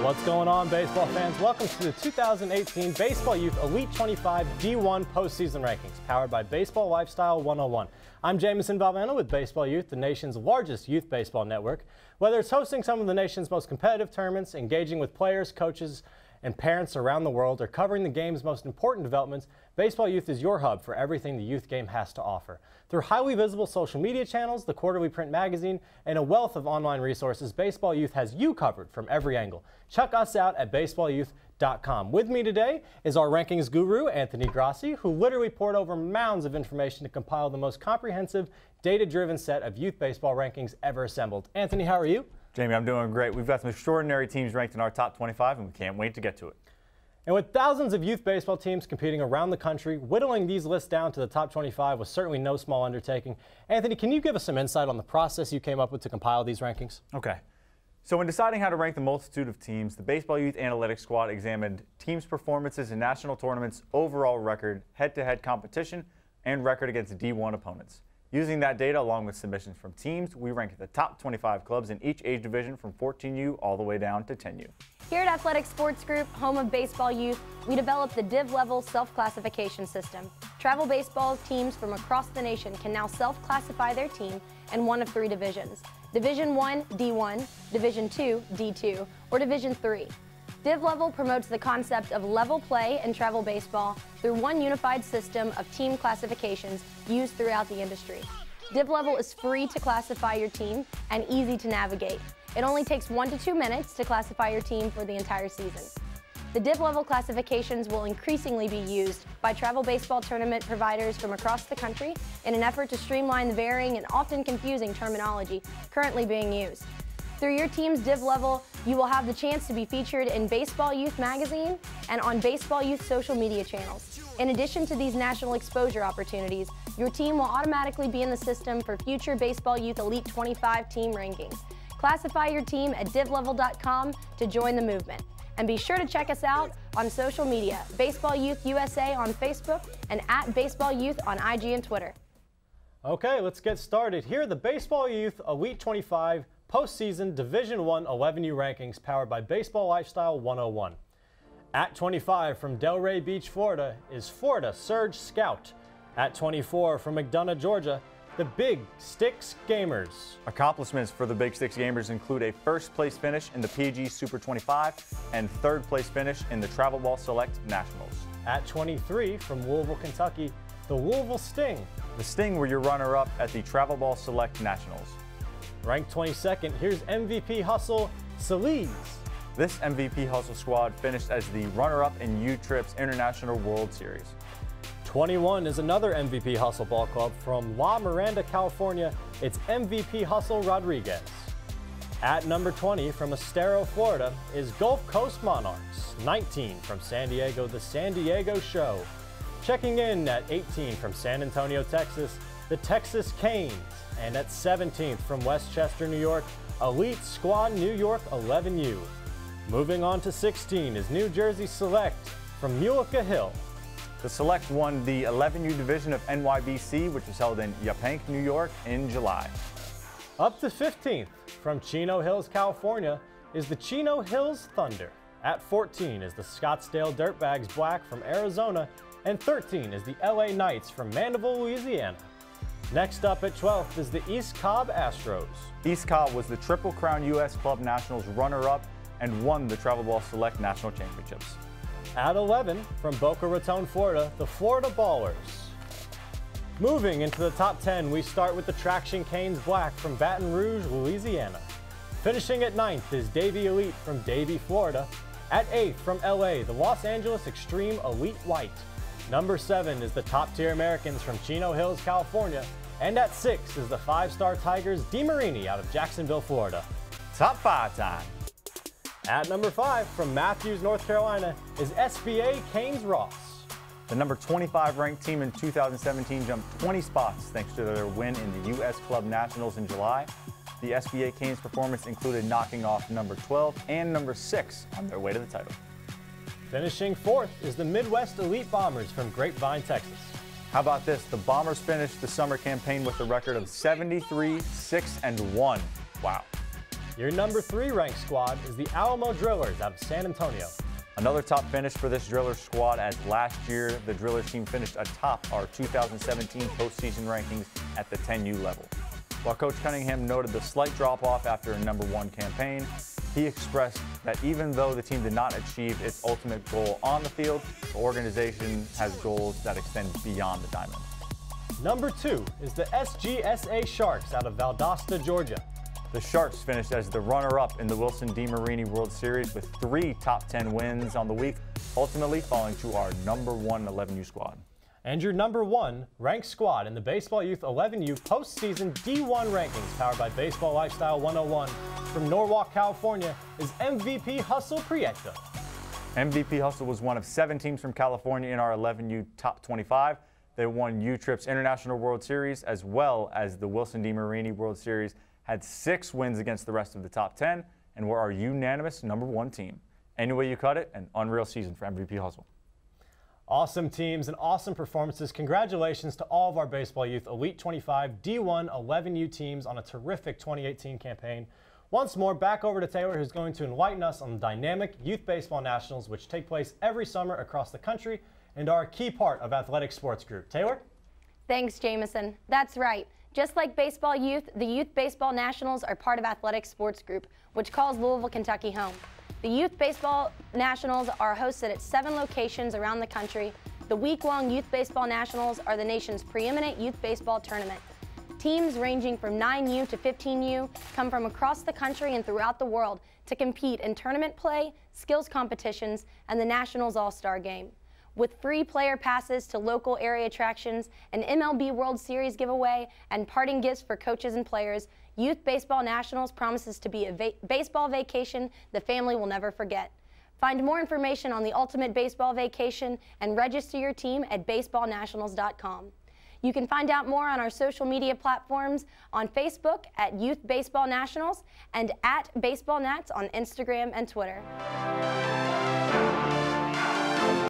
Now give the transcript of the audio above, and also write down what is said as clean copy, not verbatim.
What's going on, baseball fans? Welcome to the 2018 Baseball Youth Elite 25 D1 postseason rankings, powered by Baseball Lifestyle 101. I'm Jamison Valvano with Baseball Youth, the nation's largest youth baseball network. Whether it's hosting some of the nation's most competitive tournaments, engaging with players, coaches, and parents around the world, or covering the game's most important developments, Baseball Youth is your hub for everything the youth game has to offer. Through highly visible social media channels, the quarterly print magazine, and a wealth of online resources, Baseball Youth has you covered from every angle. Check us out at baseballyouth.com. With me today is our rankings guru, Anthony Grassi, who literally poured over mounds of information to compile the most comprehensive, data-driven set of youth baseball rankings ever assembled. Anthony, how are you? Jamie, I'm doing great. We've got some extraordinary teams ranked in our top 25, and we can't wait to get to it. And with thousands of youth baseball teams competing around the country, whittling these lists down to the top 25 was certainly no small undertaking. Anthony, can you give us some insight on the process you came up with to compile these rankings? Okay. So when deciding how to rank the multitude of teams, the Baseball Youth Analytics Squad examined teams' performances in national tournaments, overall record, head-to-head competition, and record against D1 opponents. Using that data along with submissions from teams, we ranked the top 25 clubs in each age division from 14U all the way down to 10U. Here at Athletic Sports Group, home of Baseball Youth, we developed the Div-level self-classification system. Travel baseball teams from across the nation can now self-classify their team in one of three divisions: Division 1, D1, Division 2, D2, or Division 3. Div-level promotes the concept of level play in travel baseball through one unified system of team classifications used throughout the industry. Div-level is free to classify your team and easy to navigate. It only takes 1 to 2 minutes to classify your team for the entire season. The Div-level classifications will increasingly be used by travel baseball tournament providers from across the country in an effort to streamline the varying and often confusing terminology currently being used. Through your team's Div-level, you will have the chance to be featured in Baseball Youth magazine and on Baseball Youth social media channels. In addition to these national exposure opportunities, your team will automatically be in the system for future Baseball Youth Elite 25 team rankings. Classify your team at divlevel.com to join the movement. And be sure to check us out on social media, Baseball Youth USA on Facebook and at Baseball Youth on IG and Twitter. Okay, let's get started. Here are the Baseball Youth Elite 25 postseason Division 1 11U rankings powered by Baseball Lifestyle 101. At 25 from Delray Beach, Florida is Florida Surge Scout. At 24 from McDonough, Georgia, the Big Sticks Gamers. Accomplishments for the Big Sticks Gamers include a first-place finish in the PG Super 25 and third-place finish in the Travel Ball Select Nationals. At 23 from Louisville, Kentucky, the Louisville Sting. The Sting were your runner-up at the Travel Ball Select Nationals. Ranked 22nd, here's MVP Hustle Saliz. This MVP Hustle squad finished as the runner-up in U-Trip's International World Series. 21 is another MVP Hustle ball club from La Miranda, California. It's MVP Hustle Rodriguez. At number 20 from Estero, Florida is Gulf Coast Monarchs. 19 from San Diego, the San Diego Show. Checking in at 18 from San Antonio, Texas, the Texas Canes. And at 17th from Westchester, New York, Elite Squad New York 11U. Moving on to 16 is New Jersey Select from Mullica Hill. The Select won the 11U division of NYBC, which was held in Yaphank, New York in July. Up to 15th from Chino Hills, California is the Chino Hills Thunder. At 14 is the Scottsdale Dirtbags Black from Arizona, and 13 is the LA Knights from Mandeville, Louisiana. Next up at 12th is the East Cobb Astros. East Cobb was the Triple Crown U.S. Club Nationals runner-up and won the Travel Ball Select National Championships. At 11, from Boca Raton, Florida, the Florida Ballers. Moving into the top 10, we start with the Traction Canes Black from Baton Rouge, Louisiana. Finishing at 9th is Davie Elite from Davie, Florida. At 8th from LA, the Los Angeles Extreme Elite White. Number 7 is the Top Tier Americans from Chino Hills, California. And at 6 is the 5-Star Tigers DeMarini out of Jacksonville, Florida. Top 5 time. At number 5 from Matthews, North Carolina is SBA Canes Ross. The number 25 ranked team in 2017 jumped 20 spots thanks to their win in the U.S. Club Nationals in July. The SBA Canes performance included knocking off number 12 and number 6 on their way to the title. Finishing 4th is the Midwest Elite Bombers from Grapevine, Texas. How about this? The Bombers finished the summer campaign with a record of 73, 6, and 1. Wow. Your number 3 ranked squad is the Alamo Drillers out of San Antonio. Another top finish for this Drillers squad, as last year the Drillers team finished atop our 2017 postseason rankings at the 10U level. While Coach Cunningham noted the slight drop-off after a number 1 campaign, he expressed that even though the team did not achieve its ultimate goal on the field, the organization has goals that extend beyond the diamond. Number 2 is the SGSA Sharks out of Valdosta, Georgia. The Sharks finished as the runner-up in the Wilson DeMarini World Series with 3 top 10 wins on the week, ultimately falling to our number 1 11U squad. And your number 1 ranked squad in the Baseball Youth 11U postseason D1 rankings, powered by Baseball Lifestyle 101 from Norwalk, California, is MVP Hustle Prieta. MVP Hustle was one of 7 teams from California in our 11U top 25. They won U-Trip's International World Series as well as the Wilson DeMarini World Series, had 6 wins against the rest of the top 10, and were our unanimous number 1 team. Any way you cut it, an unreal season for MVP Hustle. Awesome teams and awesome performances. Congratulations to all of our Baseball Youth Elite 25 D1 11U teams on a terrific 2018 campaign. Once more, back over to Taylor, who's going to enlighten us on the dynamic Youth Baseball Nationals, which take place every summer across the country and are a key part of Athletic Sports Group. Taylor? Thanks, Jamison. That's right. Just like Baseball Youth, the Youth Baseball Nationals are part of Athletic Sports Group, which calls Louisville, Kentucky home. The Youth Baseball Nationals are hosted at 7 locations around the country. The week-long Youth Baseball Nationals are the nation's preeminent youth baseball tournament. Teams ranging from 9U to 15U come from across the country and throughout the world to compete in tournament play, skills competitions, and the Nationals All-Star Game. With free player passes to local area attractions, an MLB World Series giveaway, and parting gifts for coaches and players, Youth Baseball Nationals promises to be a baseball vacation the family will never forget. Find more information on the ultimate baseball vacation and register your team at baseballnationals.com. You can find out more on our social media platforms on Facebook at Youth Baseball Nationals and at BaseballNats on Instagram and Twitter.